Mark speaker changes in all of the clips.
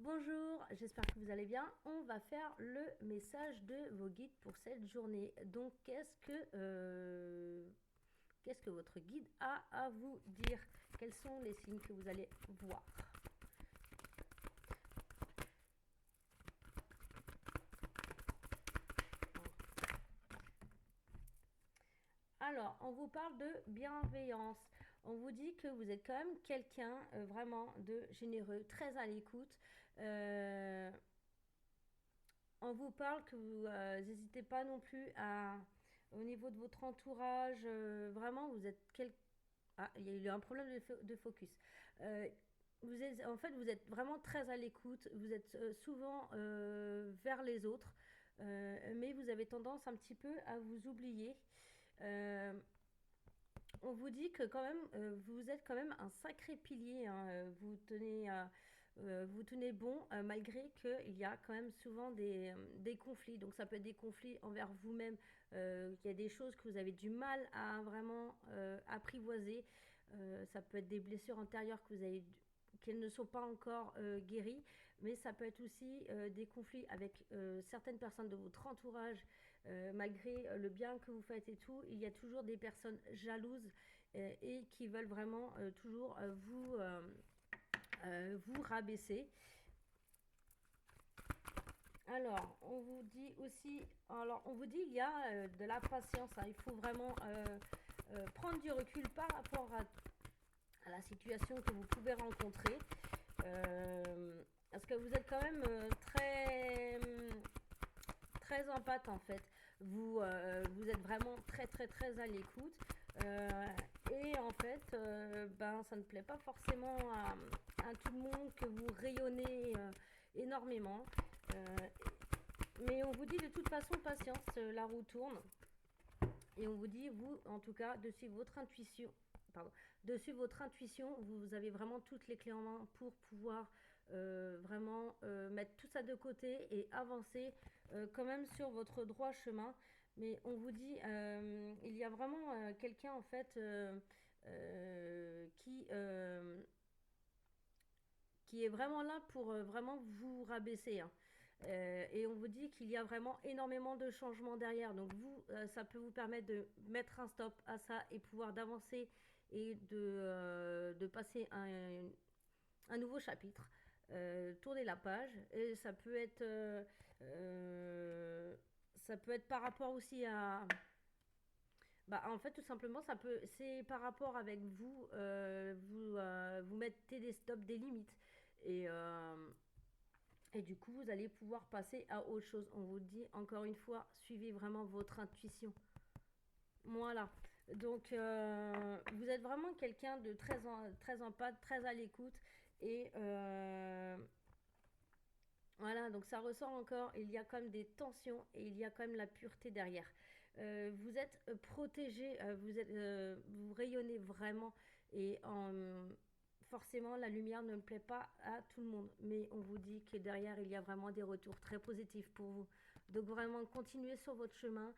Speaker 1: Bonjour, j'espère que vous allez bien. On va faire le message de vos guides pour cette journée. Donc, qu'est-ce que votre guide a à vous dire? Quels sont les signes que vous allez voir? Alors, on vous parle de bienveillance. On vous dit que vous êtes quand même quelqu'un vraiment de généreux, très à l'écoute. On vous parle que vous n'hésitez pas non plus au niveau de votre entourage. Vraiment, vous êtes Ah, il y a eu un problème de focus. En fait, vous êtes vraiment très à l'écoute. Vous êtes souvent vers les autres, mais vous avez tendance un petit peu à vous oublier. Euh, on vous dit que quand même, vous êtes quand même un sacré pilier, hein. Vous tenez bon malgré qu'il y a quand même souvent des conflits. Donc ça peut être des conflits envers vous-même. Il y a des choses que vous avez du mal à vraiment apprivoiser. Ça peut être des blessures antérieures qu'elles ne sont pas encore guéries, mais ça peut être aussi des conflits avec certaines personnes de votre entourage. Malgré le bien que vous faites et tout, il y a toujours des personnes jalouses et qui veulent vraiment toujours vous rabaisser. Alors, on vous dit aussi, il y a de la patience, hein. Il faut vraiment prendre du recul par rapport à la situation que vous pouvez rencontrer. Parce que vous êtes quand même très empathe en fait. Vous êtes vraiment très à l'écoute. Et en fait, ça ne plaît pas forcément à tout le monde que vous rayonnez énormément. Euh, mais on vous dit de toute façon, patience, la roue tourne. Et on vous dit, vous, en tout cas, de suivre votre intuition. Pardon, de suivre votre intuition, vous avez vraiment toutes les clés en main pour pouvoir vraiment mettre tout ça de côté et avancer quand même sur votre droit chemin. Mais on vous dit, il y a vraiment quelqu'un en fait qui est vraiment là pour vraiment vous rabaisser, hein. Et on vous dit qu'il y a vraiment énormément de changements derrière. Donc vous, ça peut vous permettre de mettre un stop à ça et pouvoir d'avancer et de passer un nouveau chapitre. Tourner la page. Et ça peut être par rapport aussi à... Bah, en fait, tout simplement, c'est par rapport avec vous, vous mettez des stops, des limites. Et, euh, et du coup, vous allez pouvoir passer à autre chose. On vous dit encore une fois, suivez vraiment votre intuition. Voilà. Donc, vous êtes vraiment quelqu'un de très en pâte, très à l'écoute. Et voilà, donc ça ressort encore. Il y a quand même des tensions et il y a quand même la pureté derrière. Vous êtes protégé, vous rayonnez vraiment. Et forcément, la lumière ne plaît pas à tout le monde. Mais on vous dit que derrière, il y a vraiment des retours très positifs pour vous. Donc, vraiment, continuez sur votre chemin,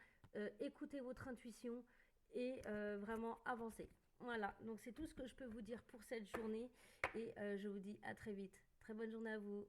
Speaker 1: écoutez votre intuition et vraiment avancez. Voilà, donc c'est tout ce que je peux vous dire pour cette journée. Et je vous dis à très vite. Très bonne journée à vous.